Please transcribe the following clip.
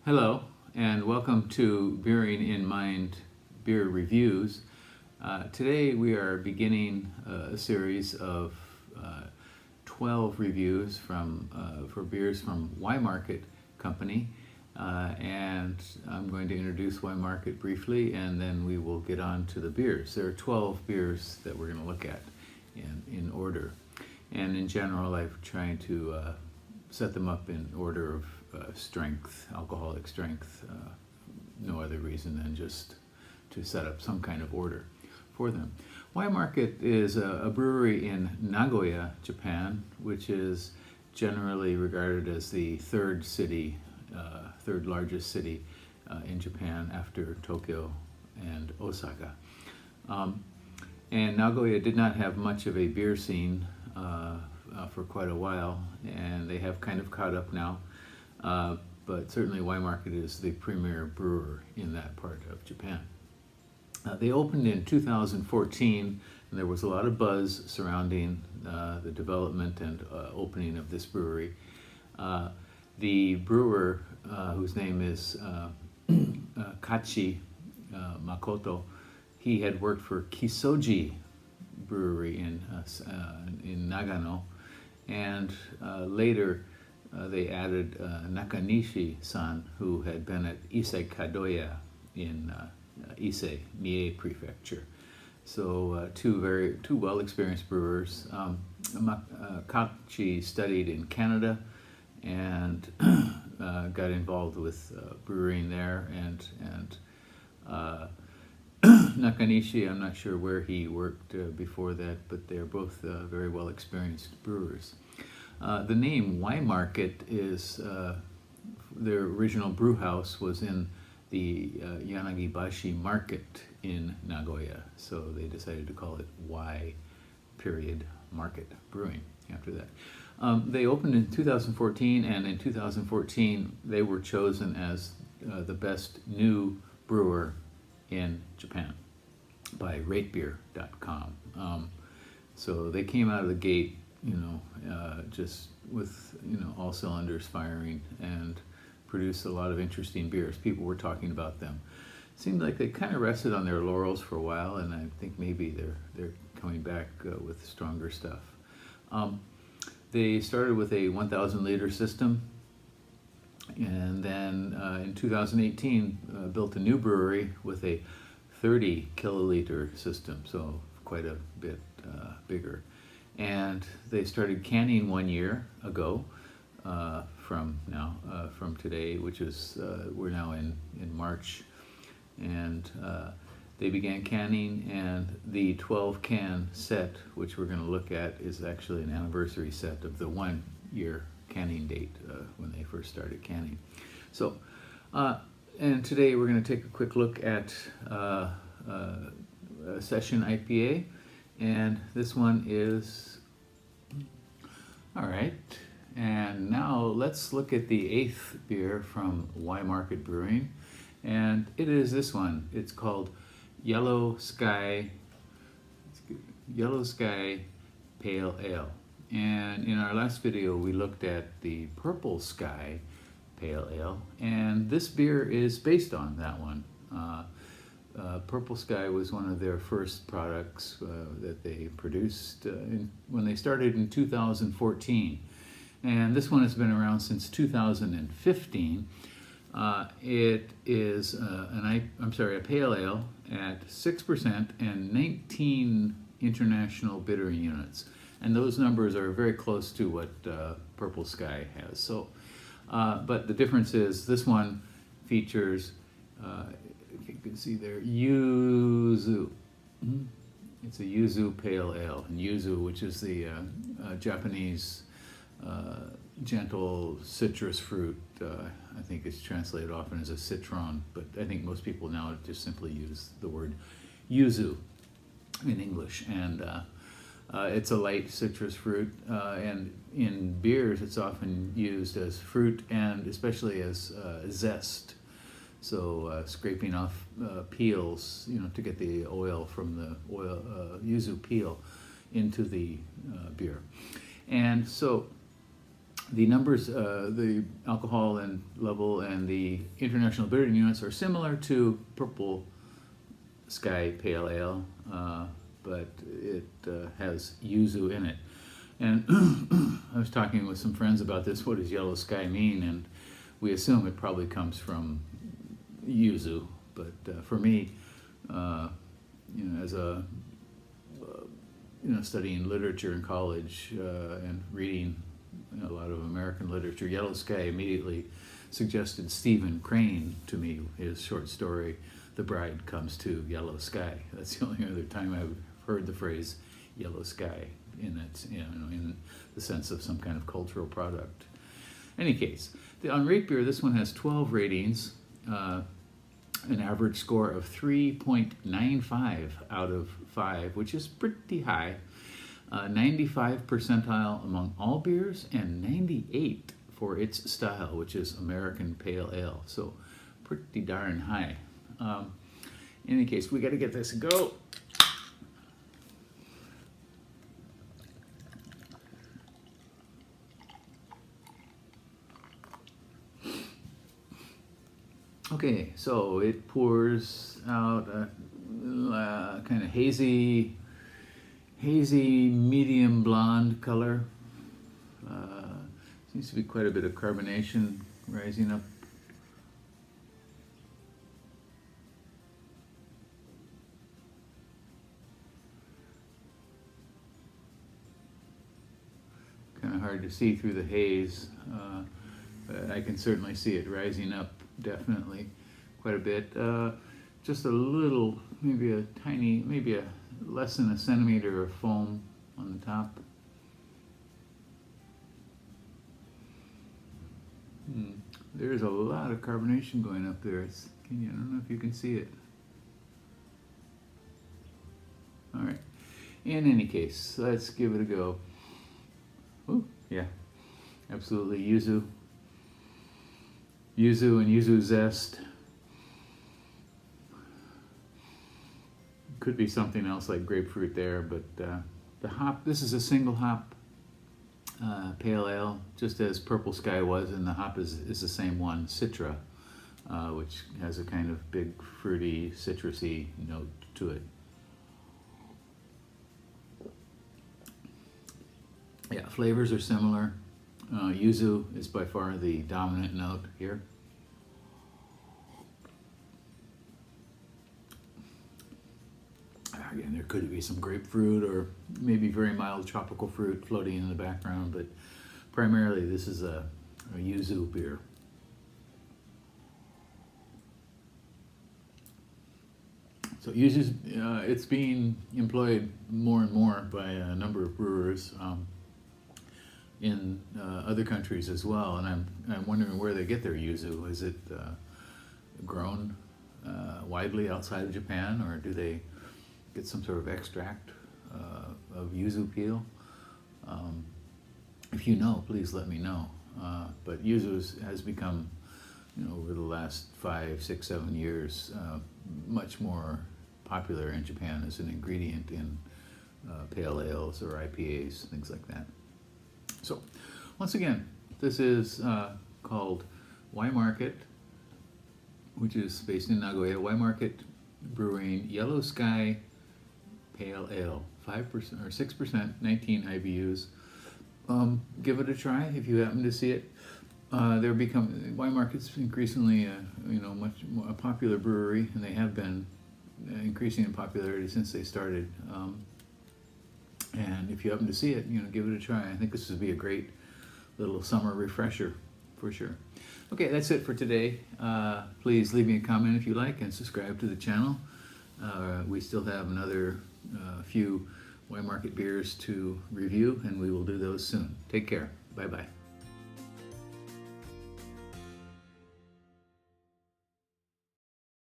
Hello, and welcome to Bearing in Mind Beer Reviews. Today we are beginning a series of 12 reviews for beers from Y Market Company, and I'm going to introduce Y Market briefly, and then we will get on to the beers. There are 12 beers that we're going to look at in order, and in general I'm trying to set them up in order of strength, alcoholic strength, no other reason than just to set up some kind of order for them. Y Market is a brewery in Nagoya, Japan, which is generally regarded as the third largest city in Japan after Tokyo and Osaka. And Nagoya did not have much of a beer scene for quite a while, and they have kind of caught up now. But certainly Y Market is the premier brewer in that part of Japan. They opened in 2014, and there was a lot of buzz surrounding the development and opening of this brewery. The brewer, whose name is Kachi Makoto, he had worked for Kisoji Brewery in Nagano, and later they added Nakanishi-san, who had been at Ise Kadoya in Ise, Mie Prefecture. So two well-experienced brewers. Kachi studied in Canada and got involved with brewing there, and Nakanishi, I'm not sure where he worked before that, but they're both very well-experienced brewers. The name Y Market is, their original brew house was in the Yanagibashi Market in Nagoya, so they decided to call it Y Market Brewing after that. They opened in 2014, and in 2014 they were chosen as the best new brewer in Japan by RateBeer.com. So they came out of the gate, just with all cylinders firing, and produced a lot of interesting beers. People were talking about them. It seemed like they kind of rested on their laurels for a while, and I think maybe they're coming back with stronger stuff. They started with a 1,000 liter system, and then in 2018 built a new brewery with a 30 kiloliter system, so quite a bit bigger. And they started canning 1 year ago from today, which is we're now in March, and they began canning, and the 12 can set, which we're going to look at, is actually an anniversary set of the 1 year canning date when they first started canning. So, and today we're going to take a quick look at a session IPA, and this one is, all right, and now let's look at the 8th beer from Y Market Brewing, and it is this one. It's called Yellow Sky Pale Ale. And in our last video we looked at the Purple Sky Pale Ale, and this beer is based on that one. Purple Sky was one of their first products that they produced when they started in 2014, and this one has been around since 2015. It is a pale ale at 6% and 19 international bittering units, and those numbers are very close to what Purple Sky has. So, but the difference is this one features, if you can see there, yuzu. It's a yuzu pale ale, and yuzu, which is the Japanese gentle citrus fruit. I think it's translated often as a citron, but I think most people now just simply use the word yuzu in English, and it's a light citrus fruit, and in beers it's often used as fruit and especially as zest. So scraping off peels, to get the oil from the yuzu peel into the beer. And so The numbers, the alcohol and level and the international bittering units are similar to Purple Sky Pale Ale, but it has yuzu in it. And I was talking with some friends about this. What does yellow sky mean? And we assume it probably comes from yuzu. But for me, as a studying literature in college and reading a lot of American literature, yellow sky immediately suggested Stephen Crane to me. His short story, "The Bride Comes to Yellow Sky." That's the only other time I've heard the phrase "yellow sky" in the sense of some kind of cultural product. In any case, on RateBeer, this one has 12 ratings, an average score of 3.95 out of 5, which is pretty high. 95 percentile among all beers, and 98 for its style, which is American Pale Ale. So pretty darn high. In any case, we got to get this a go. Okay, so it pours out a kind of hazy medium blonde color. Seems to be quite a bit of carbonation rising up. Kind of hard to see through the haze, but I can certainly see it rising up, definitely, quite a bit. Just a little, maybe a tiny, maybe a less than a centimeter of foam on the top. There's a lot of carbonation going up there. I don't know if you can see it. All right. In any case, let's give it a go. Oh, yeah, absolutely. Yuzu and yuzu zest. Could be something else like grapefruit there, but the hop, this is a single hop pale ale, just as Purple Sky was, and the hop is the same one, Citra, which has a kind of big fruity, citrusy note to it. Yeah, flavors are similar. Yuzu is by far the dominant note here. Again, there could be some grapefruit or maybe very mild tropical fruit floating in the background, but primarily this is a yuzu beer. So yuzu, it's being employed more and more by a number of brewers in other countries as well, and I'm wondering where they get their yuzu. Is it grown widely outside of Japan, or do they get some sort of extract of yuzu peel? If you know, please let me know. But yuzu has become, over the last 5, 6, 7 years, much more popular in Japan as an ingredient in pale ales or IPAs, things like that. So, once again, this is called Y Market, which is based in Nagoya. Y Market Brewing Yellow Sky Pale Ale, 5% or 6%, 19 IBUs. Give it a try if you happen to see it. Y Market's increasingly much more a popular brewery, and they have been increasing in popularity since they started. And if you happen to see it, give it a try. I think this would be a great little summer refresher for sure. Okay, that's it for today. Please leave me a comment if you like, and subscribe to the channel. We still have another few Y Market beers to review, and we will do those soon. Take care. Bye-bye.